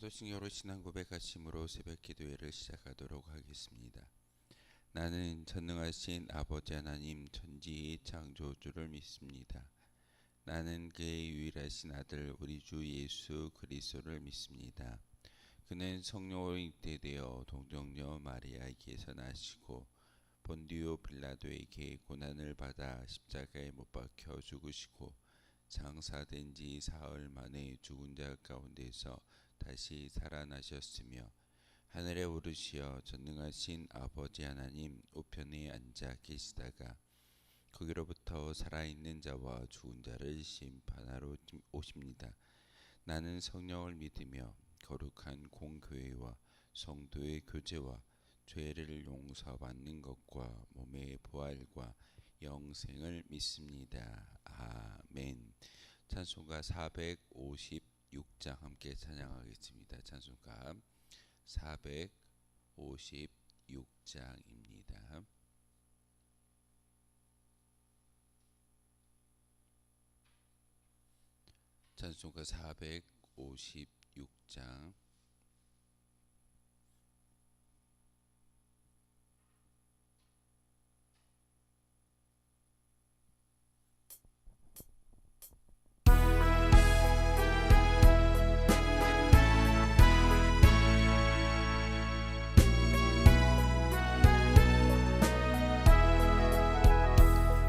사도신경으로 신앙 고백하심으로 새벽 기도회를 시작하도록 하겠습니다. 나는 전능하신 아버지 하나님 천지의 창조주를 믿습니다. 나는 그의 유일하신 아들 우리 주 예수 그리스도를 믿습니다. 그는 성령으로 잉태되어 동정녀 마리아에게서 나시고 본디오 빌라도에게 고난을 받아 십자가에 못 박혀 죽으시고 장사된 지 사흘 만에 죽은 자 가운데서 다시 살아나셨으며 하늘에 오르시어 전능하신 아버지 하나님 우편에 앉아 계시다가 거기로부터 살아있는 자와 죽은 자를 심판하러 오십니다. 나는 성령을 믿으며 거룩한 공교회와 성도의 교제와 죄를 용서받는 것과 몸의 부활과 영생을 믿습니다. 아멘. 찬송가 456장 함께 찬양하겠습니다. 찬송가 456장입니다. 찬송가 456장.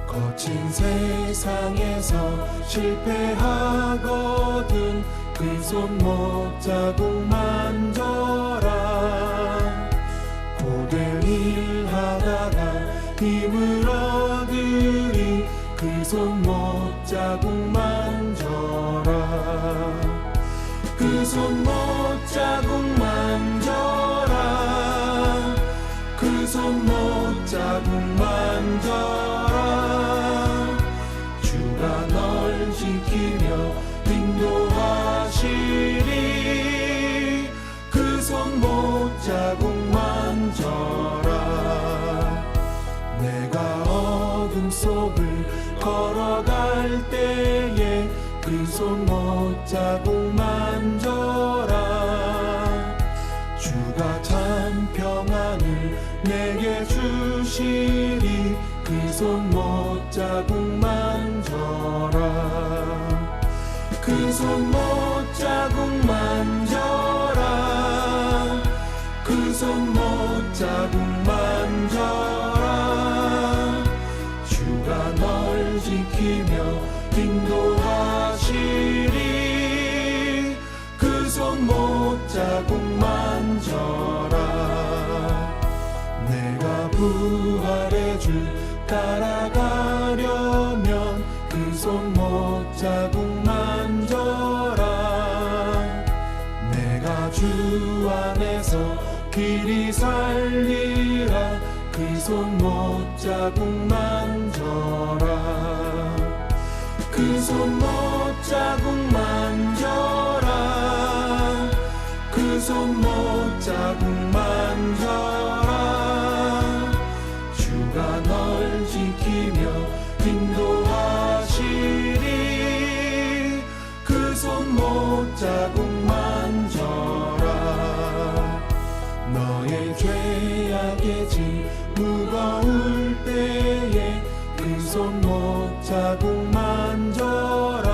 거친 세상에서 실패하거든 그 손목 자국 만져라. 고된 일 하다가 힘을 얻으리 그 손목 자국 만져라. 그 손목 자국 만져라. 그 손목 자국 만져라. 주가 널 지키며 인도하시리. 그 손목 자국 만져라. 내가 어둠 속을 걸어갈 때에 그 손목 자국 만져라. 주가 참 평안을 내게 주시리. 그 손목 자국 만져라. 그 손목 자국 만져라. 그 손목 자국 만져라. 주가 널 지키며 인도하시리. 그 손목 자국 만져라. 내가 부활의 주 따라가려면 그 손목 자국 만져라. 내가 주 안에서 길이 살리라. 그 손목 자국 만져라. 그 손목 자국 만져라. 그 손목 자국 만져라. 주가 널 지키며 인도하시리. 그 손목 자국 만져라. 너의 죄악의 짐 무거울 때에 그 손목 자국 만져라.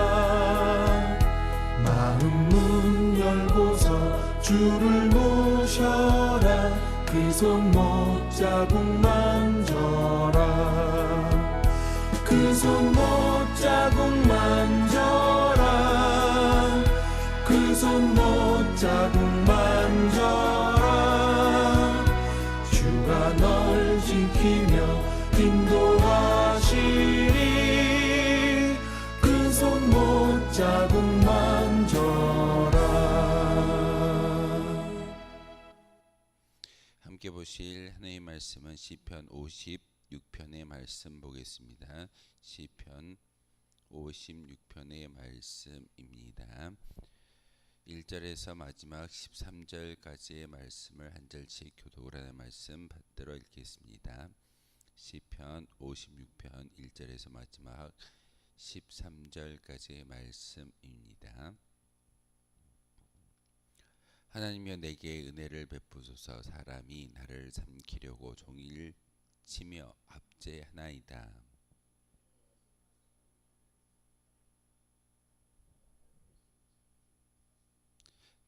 마음 문 열고서 주를 모셔라. 그 손목 자국 만져라. 그 손목 자국 만져라. 그 손목 자국 만져라. 주가 널 지키며 인도하시리. 그 손목 자국 만져라. 함께 보실 하나님의 말씀은 시편 56편의 말씀 보겠습니다. 시편 56편의 말씀입니다. 1절에서 마지막 13절까지의 말씀을 한 절씩 교독을 하는 말씀 받들어 읽겠습니다. 시편 56편 1절에서 마지막 13절까지의 말씀입니다. 하나님이여 내게 은혜를 베푸소서. 사람이 나를 삼키려고 종일 치며 압제하나이다.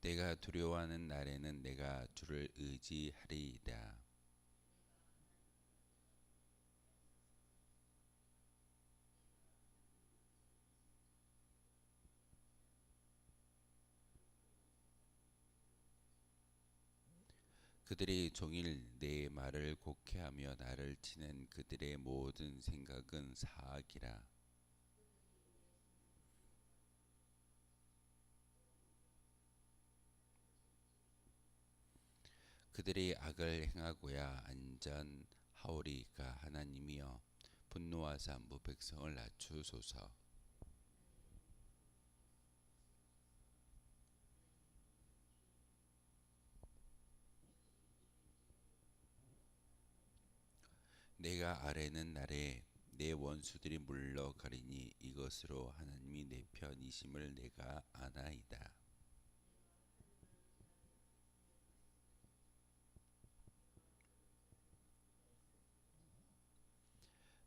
내가 두려워하는 날에는 내가 주를 의지하리이다. 그들이 종일 내 말을 곡해하며 나를 치는 그들의 모든 생각은 사악이라. 그들이 악을 행하고야 안전하오리까. 하나님이여 분노하사 무 백성을 낮추소서. 내가 아뢰는 날에 내 원수들이 물러가리니 이것으로 하나님이 내 편이심을 내가 아나이다.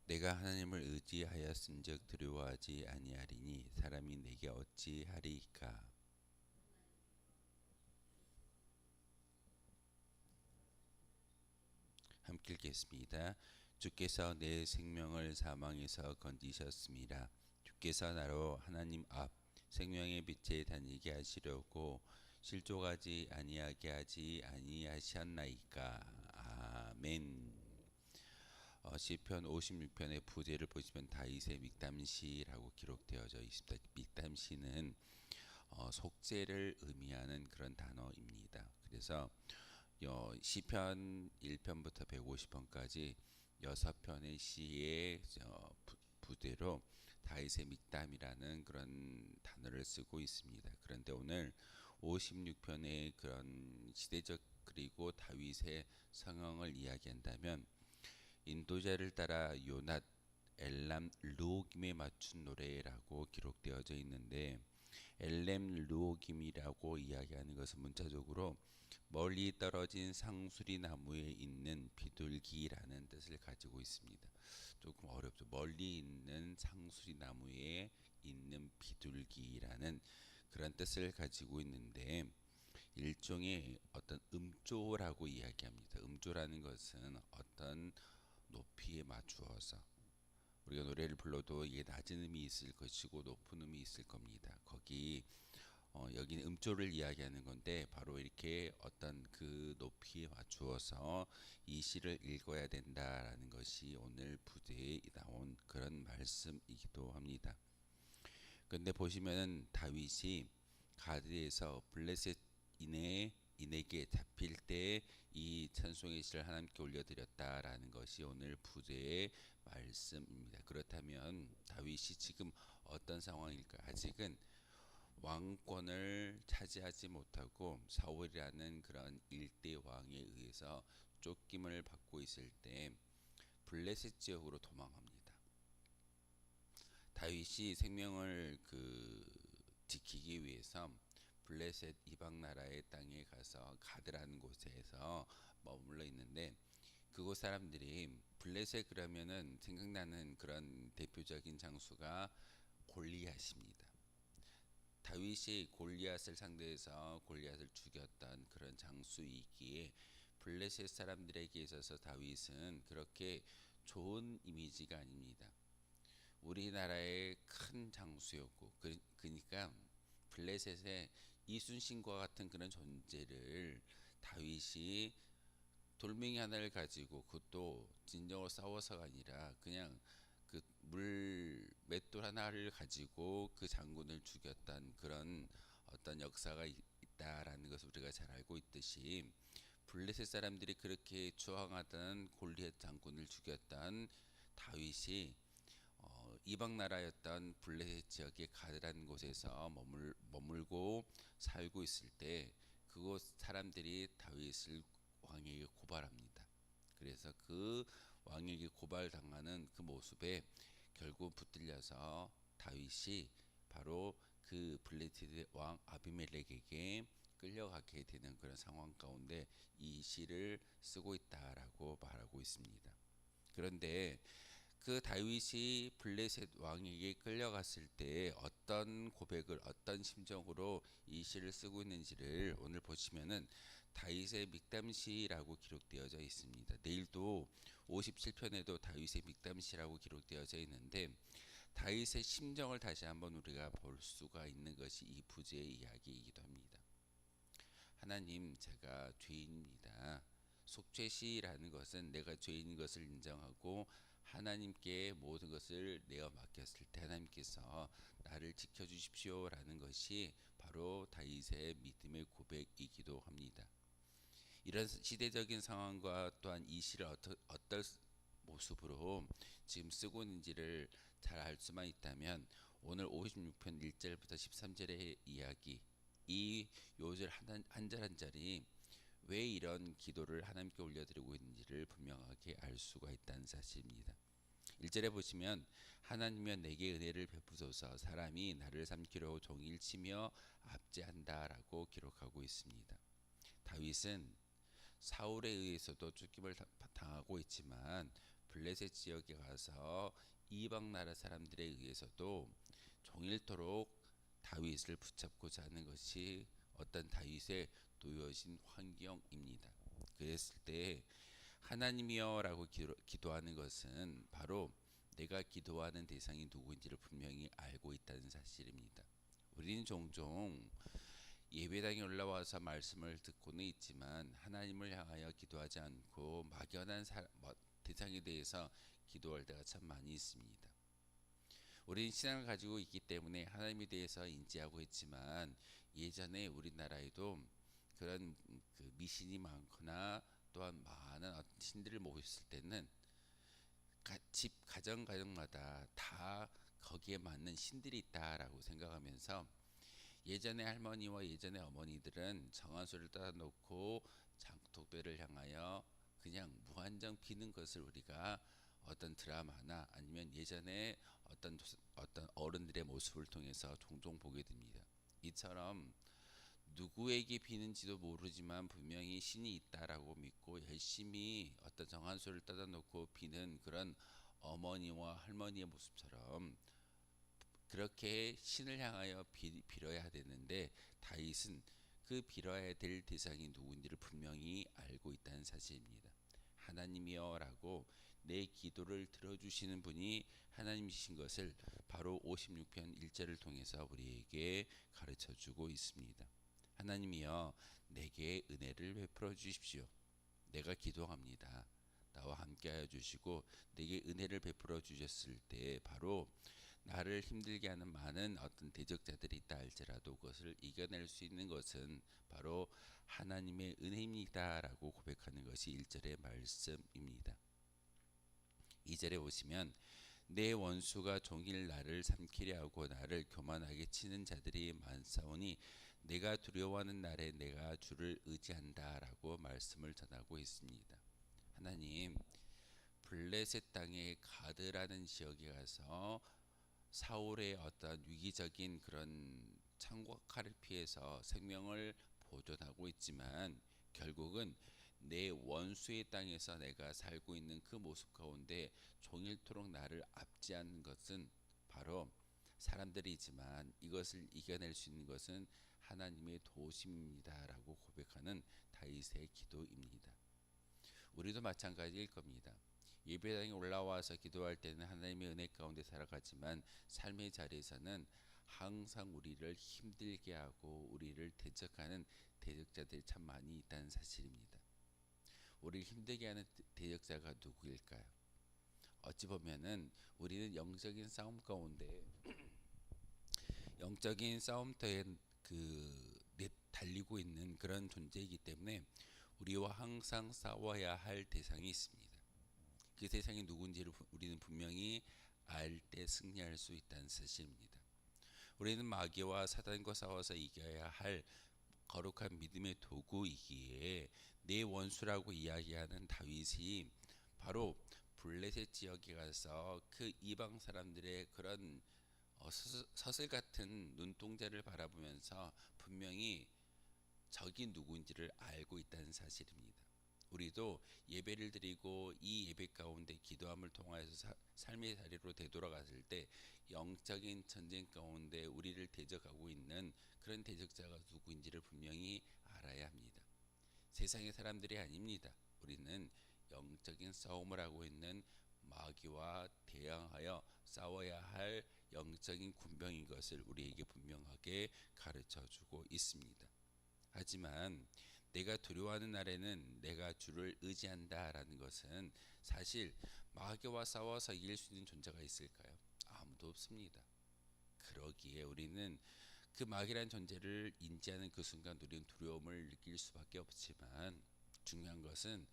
내가 하나님을 의지하였은즉 두려워하지 아니하리니 사람이 내게 어찌하리이까. 함께 읽겠습니다. 주께서 내 생명을 사망에서 건지셨습니다. 주께서 나로 하나님 앞 생명의 빛에 다니게 하시려고 실족하지 아니하게 하지 아니하셨나이까. 아멘. 시편 56편의 부제를 보시면 다윗의 믹담시라고 기록되어져 있습니다. 믹담시는 속죄를 의미하는 그런 단어입니다. 그래서 시편 1편부터 150편까지 6편의 시의 부대로 다윗의 믹담이라는 그런 단어를 쓰고 있습니다. 그런데 오늘 56편의 그런 시대적 그리고 다윗의 상황을 이야기한다면 인도자를 따라 요낫 엘람 르호김에 맞춘 노래라고 기록되어져 있는데 엘렘 르호김이라고 이야기하는 것은 문자적으로 멀리 떨어진 상수리 나무에 있는 비둘기라는 뜻을 가지고 있습니다. 조금 어렵죠. 멀리 있는 상수리 나무에 있는 비둘기라는 그런 뜻을 가지고 있는데 일종의 어떤 음조라고 이야기합니다. 음조라는 것은 어떤 높이에 맞추어서 우리가 노래를 불러도 이게 낮은 음이 있을 것이고 높은 음이 있을 겁니다. 거기 여기는 음조를 이야기하는 건데 바로 이렇게 어떤 그 높이에 맞추어서 이 시를 읽어야 된다라는 것이 오늘 부제에 나온 그런 말씀이기도 합니다. 그런데 보시면은 다윗이 가드에서 블레셋 인에게 잡힐 때 이 찬송의 시를 하나님께 올려드렸다라는 것이 오늘 부제의 말씀입니다. 그렇다면 다윗이 지금 어떤 상황일까? 아직은 왕권을 차지하지 못하고 사울이라는 그런 일대 왕에 의해서 쫓김을 받고 있을 때 블레셋 지역으로 도망합니다. 다윗이 생명을 지키기 위해서 블레셋 이방 나라의 땅에 가서 가드라는 곳에서 머물러 있는데 그곳 사람들이 블레셋 그러면은 생각나는 그런 대표적인 장수가 골리앗입니다. 다윗이 골리앗을 상대해서 골리앗을 죽였던 그런 장수이기에 블레셋 사람들에게 있어서 다윗은 그렇게 좋은 이미지가 아닙니다. 우리나라의 큰 장수였고 그러니까 블레셋의 이순신과 같은 그런 존재를 다윗이 돌멩이 하나를 가지고 그것도 진정으로 싸워서가 아니라 그냥 그 물 맷돌 하나를 가지고 그 장군을 죽였던 그런 어떤 역사가 있다라는 것을 우리가 잘 알고 있듯이 블레셋 사람들이 그렇게 추앙하던 골리앗 장군을 죽였던 다윗이 이방 나라였던 블레셋 지역의 가드라는 곳에서 머물고 살고 있을 때 그곳 사람들이 다윗을 왕에게 고발합니다. 그래서 그 왕에게 고발당하는 그 모습에 결국 붙들려서 다윗이 바로 그 블레셋의 왕 아비멜렉에게 끌려가게 되는 그런 상황 가운데 이 시를 쓰고 있다라고 말하고 있습니다. 그런데 그 다윗이 블레셋 왕에게 끌려갔을 때 어떤 고백을 어떤 심정으로 이 시를 쓰고 있는지를 오늘 보시면은 다윗의 믹담시라고 기록되어져 있습니다. 내일도 57편에도 다윗의 믹담시라고 기록되어져 있는데 다윗의 심정을 다시 한번 우리가 볼 수가 있는 것이 이 부제의 이야기이기도 합니다. 하나님, 제가 죄인입니다. 속죄시라는 것은 내가 죄인인 것을 인정하고 하나님께 모든 것을 내어 맡겼을 때 하나님께서 나를 지켜주십시오라는 것이 바로 다윗의 믿음의 고백이기도 합니다. 이런 시대적인 상황과 또한 이 시를 어떤 모습으로 지금 쓰고 있는지를 잘 알 수만 있다면 오늘 56편 1절부터 13절의 이야기, 이 요절 한 절 한 절이 왜 이런 기도를 하나님께 올려드리고 있는지를 분명하게 알 수가 있다는 사실입니다. 1절에 보시면 하나님이여 내게 은혜를 베푸소서 사람이 나를 삼키려 종일 치며 압제한다라고 기록하고 있습니다. 다윗은 사울에 의해서도 쫓김을 당하고 있지만 블레셋 지역에 가서 이방 나라 사람들에 의해서도 종일토록 다윗을 붙잡고자 하는 것이 어떤 다윗의 놓여진 환경입니다. 그랬을 때 하나님이여라고 기도하는 것은 바로 내가 기도하는 대상이 누구인지를 분명히 알고 있다는 사실입니다. 우리는 종종 예배당에 올라와서 말씀을 듣고는 있지만 하나님을 향하여 기도하지 않고 막연한 대상에 대해서 기도할 때가 참 많이 있습니다. 우리는 신앙을 가지고 있기 때문에 하나님에 대해서 인지하고 있지만 예전에 우리나라에도 그런 미신이 많거나 또한 많은 어떤 신들을 모셨을 때는 집 가정마다 다 거기에 맞는 신들이 있다라고 생각하면서 예전의 할머니와 예전의 어머니들은 정한수를 따라 놓고 장독배를 향하여 그냥 무한정 비는 것을 우리가 어떤 드라마나 아니면 예전에 어떤 어른들의 모습을 통해서 종종 보게 됩니다. 이처럼 누구에게 비는지도 모르지만 분명히 신이 있다라고 믿고 열심히 어떤 정한수를 따다 놓고 비는 그런 어머니와 할머니의 모습처럼 그렇게 신을 향하여 빌어야 되는데 다윗은 그 빌어야 될 대상이 누군지를 분명히 알고 있다는 사실입니다. 하나님이여라고 내 기도를 들어주시는 분이 하나님이신 것을 바로 56편 1절을 통해서 우리에게 가르쳐주고 있습니다. 하나님이여 내게 은혜를 베풀어 주십시오. 내가 기도합니다. 나와 함께하여 주시고 내게 은혜를 베풀어 주셨을 때 바로 나를 힘들게 하는 많은 어떤 대적자들이 있다 할지라도 그것을 이겨낼 수 있는 것은 바로 하나님의 은혜입니다라고 고백하는 것이 1절의 말씀입니다. 2절에 보시면 내 원수가 종일 나를 삼키려 하고 나를 교만하게 치는 자들이 많사오니 내가 두려워하는 날에 내가 주를 의지한다라고 말씀을 전하고 있습니다. 하나님, 블레셋 땅의 가드라는 지역에 가서 사울의 어떤 위기적인 그런 창과 칼을 피해서 생명을 보존하고 있지만 결국은 내 원수의 땅에서 내가 살고 있는 그 모습 가운데 종일토록 나를 압제하는 것은 바로 사람들이지만 이것을 이겨낼 수 있는 것은 하나님의 도우심입니다라고 고백하는 다윗의 기도입니다. 우리도 마찬가지일 겁니다. 예배당에 올라와서 기도할 때는 하나님의 은혜 가운데 살아가지만 삶의 자리에서는 항상 우리를 힘들게 하고 우리를 대적하는 대적자들이 참 많이 있다는 사실입니다. 우리를 힘들게 하는 대적자가 누구일까요? 어찌 보면은 우리는 영적인 싸움 가운데 영적인 싸움터에 달리고 있는 그런 존재이기 때문에 우리와 항상 싸워야 할 대상이 있습니다. 그 대상이 누군지를 우리는 분명히 알 때 승리할 수 있다는 사실입니다. 우리는 마귀와 사단과 싸워서 이겨야 할 거룩한 믿음의 도구이기에 내 원수라고 이야기하는 다윗이 바로 블레셋 지역에 가서 그 이방 사람들의 그런 서슬 같은 눈동자를 바라보면서 분명히 적이 누구인지를 알고 있다는 사실입니다. 우리도 예배를 드리고 이 예배 가운데 기도함을 통하여서 삶의 자리로 되돌아갔을 때 영적인 전쟁 가운데 우리를 대적하고 있는 그런 대적자가 누구인지를 분명히 알아야 합니다. 세상의 사람들이 아닙니다. 우리는 영적인 싸움을 하고 있는 마귀와 대항하여 싸워야 할 영적인 군병인 것을 우리에게 분명하게 가르쳐 주고 있습니다. 하지만 내가 두려워하는 날에는 내가 주를 의지한다라는 것은 사실 마귀와 싸워서 이길 수 있는 존재가 있을까요? 아무도 없습니다. 그러기에 우리는 그 마귀라는 존재를 인지하는 그 순간 우리는 두려움을 느낄 수밖에 없지만 중요한 것은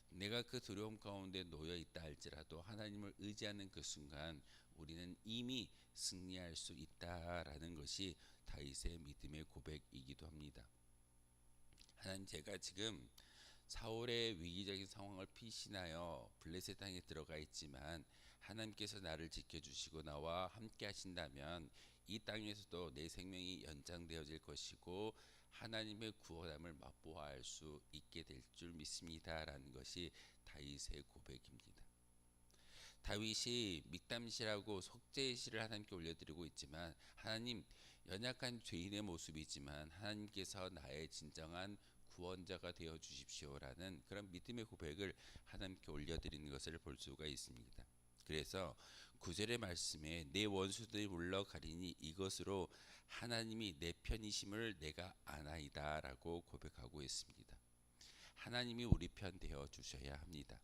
내가 그 두려움 가운데 놓여 있다 할지라도 하나님을 의지하는 그 순간 우리는 이미 승리할 수 있다라는 것이 다윗의 믿음의 고백이기도 합니다. 하나님, 제가 지금 사울의 위기적인 상황을 피신하여 블레셋 땅에 들어가 있지만 하나님께서 나를 지켜주시고 나와 함께 하신다면 이 땅에서도 내 생명이 연장되어질 것이고 하나님의 구원함을 맛보아할 수 있게 될 줄 믿습니다라는 것이 다윗의 고백입니다. 다윗이 믹담시라고 속죄시를 하나님께 올려드리고 있지만 하나님, 연약한 죄인의 모습이지만 하나님께서 나의 진정한 구원자가 되어 주십시오라는 그런 믿음의 고백을 하나님께 올려드리는 것을 볼 수가 있습니다. 그래서 9절의 말씀에 내 원수들이 물러가리니 이것으로 하나님이 내 편이심을 내가 아나이다 라고 고백하고 있습니다. 하나님이 우리 편 되어 주셔야 합니다.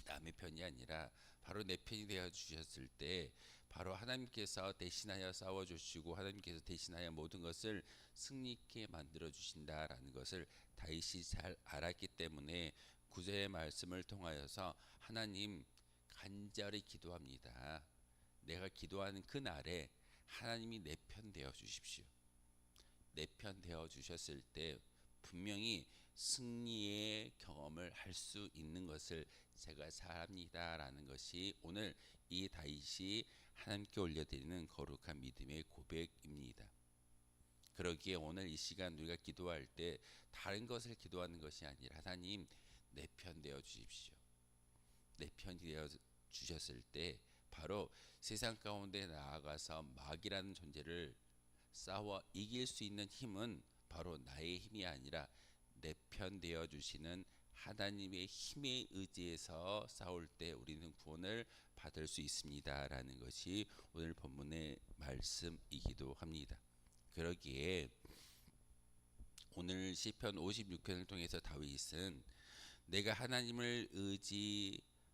남의 편이 아니라 바로 내 편이 되어 주셨을 때 바로 하나님께서 대신하여 싸워 주시고 하나님께서 대신하여 모든 것을 승리있게 만들어 주신다라는 것을 다윗이 잘 알았기 때문에 구절의 말씀을 통하여서 하나님, 간절히 기도합니다. 내가 기도하는 그 날에 하나님이 내 편 되어 주십시오. 내 편 되어 주셨을 때 분명히 승리의 경험을 할 수 있는 것을 제가 잘 합니다라는 것이 오늘 이 다윗이 하나님께 올려드리는 거룩한 믿음의 고백입니다. 그러기에 오늘 이 시간 우리가 기도할 때 다른 것을 기도하는 것이 아니라 하나님, 내 편 되어 주십시오. 내 편이 되어 주셨을 때 바로 세상 가운데 나아가서 마귀라는 존재를 싸워 이길 수 있는 힘은 바로 나의 힘이 아니라 내 편 되어 주시는 하나님의 힘에 의지해서 싸울 때 우리는 구원을 받을 수 있습니다라는 것이 오늘 본문의 말씀이기도 합니다. 그러기에 오늘 시편 56편을 통해서 다윗은 내가 하나님을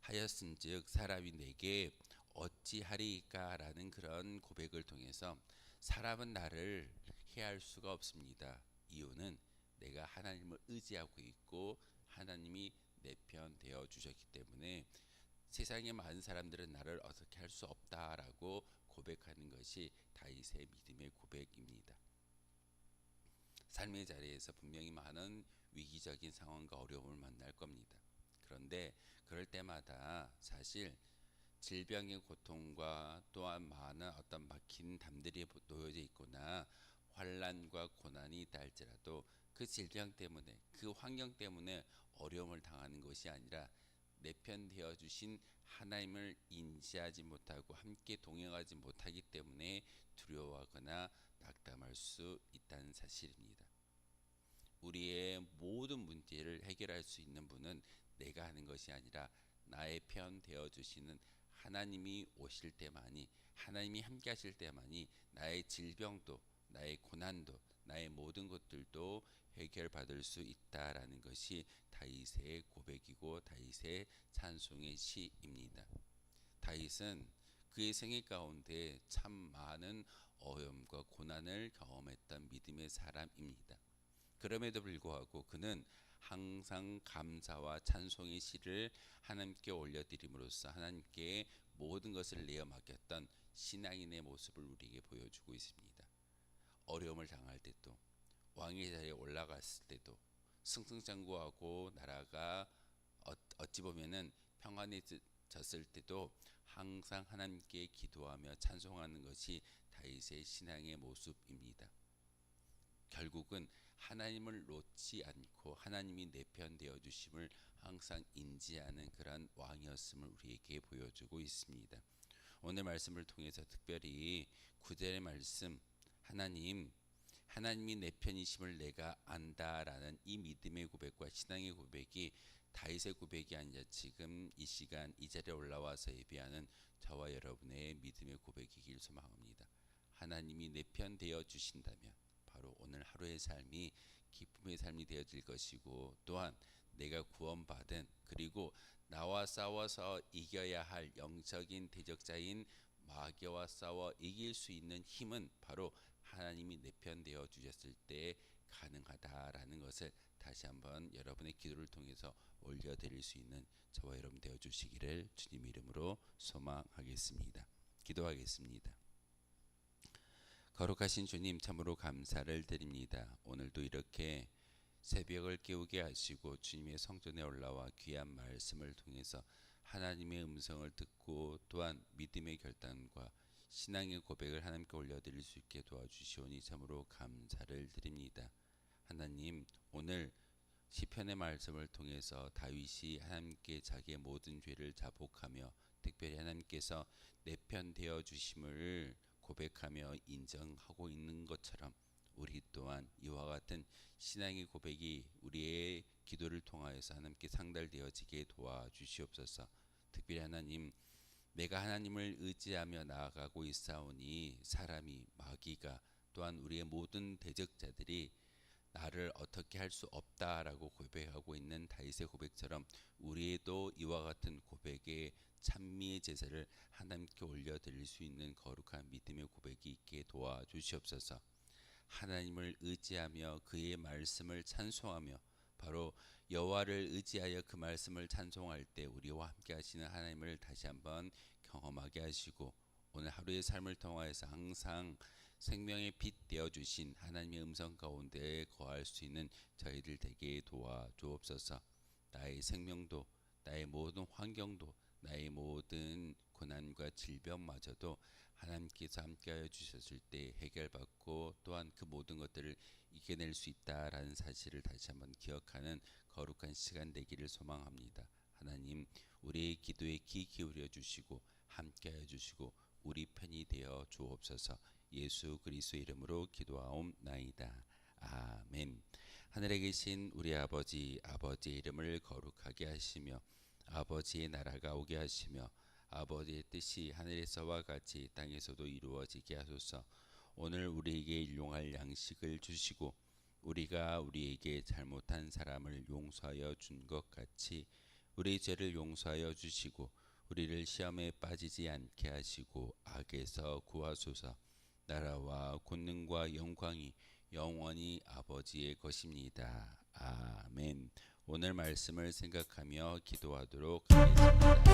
의지하였은즉 사람이 내게 어찌하리까라는 그런 고백을 통해서 사람은 나를 해할 수가 없습니다. 이유는 내가 하나님을 의지하고 있고 하나님이 내 편 되어 주셨기 때문에 세상의 많은 사람들은 나를 어떻게 할 수 없다라고 고백하는 것이 다윗의 믿음의 고백입니다. 삶의 자리에서 분명히 많은 위기적인 상황과 어려움을 만날 겁니다. 그런데 그럴 때마다 사실 질병의 고통과 또한 많은 어떤 막힌 담들이 놓여져 있거나 환란과 고난이 있다 할지라도 그 질병 때문에 그 환경 때문에 어려움을 당하는 것이 아니라 내 편 되어 주신 하나님을 인지하지 못하고 함께 동행하지 못하기 때문에 두려워하거나 낙담할 수 있다는 사실입니다. 우리의 모든 문제를 해결할 수 있는 분은 내가 하는 것이 아니라 나의 편 되어 주시는 하나님이 오실 때만이, 하나님이 함께 하실 때만이 나의 질병도 나의 고난도 나의 모든 것들도 해결받을 수 있다라는 것이 다윗의 고백이고 다윗의 찬송의 시입니다. 다윗은 그의 생애 가운데 참 많은 어려움과 고난을 경험했던 믿음의 사람입니다. 그럼에도 불구하고 그는 항상 감사와 찬송의 시를 하나님께 올려드림으로써 하나님께 모든 것을 내어 맡겼던 신앙인의 모습을 우리에게 보여주고 있습니다. 어려움을 당할 때도, 왕의 자리에 올라갔을 때도, 승승장구하고 나라가 어찌 보면은 평안해졌을 때도 항상 하나님께 기도하며 찬송하는 것이 다윗의 신앙의 모습입니다. 결국은 하나님을 놓지 않고 하나님이 내 편 되어 주심을 항상 인지하는 그러한 왕이었음을 우리에게 보여주고 있습니다. 오늘 말씀을 통해서 특별히 9절의 말씀, 하나님이 내 편이심을 내가 안다라는 이 믿음의 고백과 신앙의 고백이 다윗의 고백이 아니라 지금 이 시간 이 자리에 올라와서 예배하는 저와 여러분의 믿음의 고백이길 소망합니다. 하나님이 내 편 되어 주신다면 바로 오늘 하루의 삶이 기쁨의 삶이 되어질 것이고, 또한 내가 구원받은, 그리고 나와 싸워서 이겨야 할 영적인 대적자인 마귀와 싸워 이길 수 있는 힘은 바로 하나님이 내 편 되어 주셨을 때 가능하다라는 것을 다시 한번 여러분의 기도를 통해서 올려드릴 수 있는 저와 여러분 되어 주시기를 주님 이름으로 소망하겠습니다. 기도하겠습니다. 거룩하신 주님, 참으로 감사를 드립니다. 오늘도 이렇게 새벽을 깨우게 하시고 주님의 성전에 올라와 귀한 말씀을 통해서 하나님의 음성을 듣고, 또한 믿음의 결단과 신앙의 고백을 하나님께 올려드릴 수 있게 도와주시오니 참으로 감사를 드립니다. 하나님, 오늘 시편의 말씀을 통해서 다윗이 하나님께 자기의 모든 죄를 자복하며, 특별히 하나님께서 내 편 되어 주심을 고백하며 인정하고 있는 것처럼, 우리 또한 이와 같은 신앙의 고백이 우리의 기도를 통하여서 하나님께 상달되어지게 도와주시옵소서. 특별히 하나님, 내가 하나님을 의지하며 나아가고 있사오니 사람이, 마귀가, 또한 우리의 모든 대적자들이 나를 어떻게 할 수 없다라고 고백하고 있는 다윗의 고백처럼 우리도 이와 같은 고백에 찬미의 제사를 하나님께 올려드릴 수 있는 거룩한 믿음의 고백이 있게 도와주시옵소서. 하나님을 의지하며 그의 말씀을 찬송하며, 바로 여호와를 의지하여 그 말씀을 찬송할 때 우리와 함께 하시는 하나님을 다시 한번 경험하게 하시고, 오늘 하루의 삶을 통하여서 항상 생명의 빛 되어 주신 하나님의 음성 가운데 거할 수 있는 저희들 되게 도와주옵소서. 나의 생명도, 나의 모든 환경도, 나의 모든 고난과 질병마저도 하나님께서 함께하여 주셨을 때 해결받고, 또한 그 모든 것들을 이겨낼 수 있다라는 사실을 다시 한번 기억하는 거룩한 시간 되기를 소망합니다. 하나님, 우리의 기도에 귀 기울여 주시고 함께하여 주시고 우리 편이 되어 주옵소서. 예수 그리스도의 이름으로 기도하옵나이다. 아멘. 하늘에 계신 우리 아버지의 이름을 거룩하게 하시며 아버지의 나라가 오게 하시며 아버지의 뜻이 하늘에서와 같이 땅에서도 이루어지게 하소서. 오늘 우리에게 일용할 양식을 주시고 우리가 우리에게 잘못한 사람을 용서하여 준 것 같이 우리 죄를 용서하여 주시고 우리를 시험에 빠지지 않게 하시고 악에서 구하소서. 나라와 권능과 영광이 영원히 아버지의 것입니다. 아멘. 오늘 말씀을 생각하며 기도하도록 하겠습니다.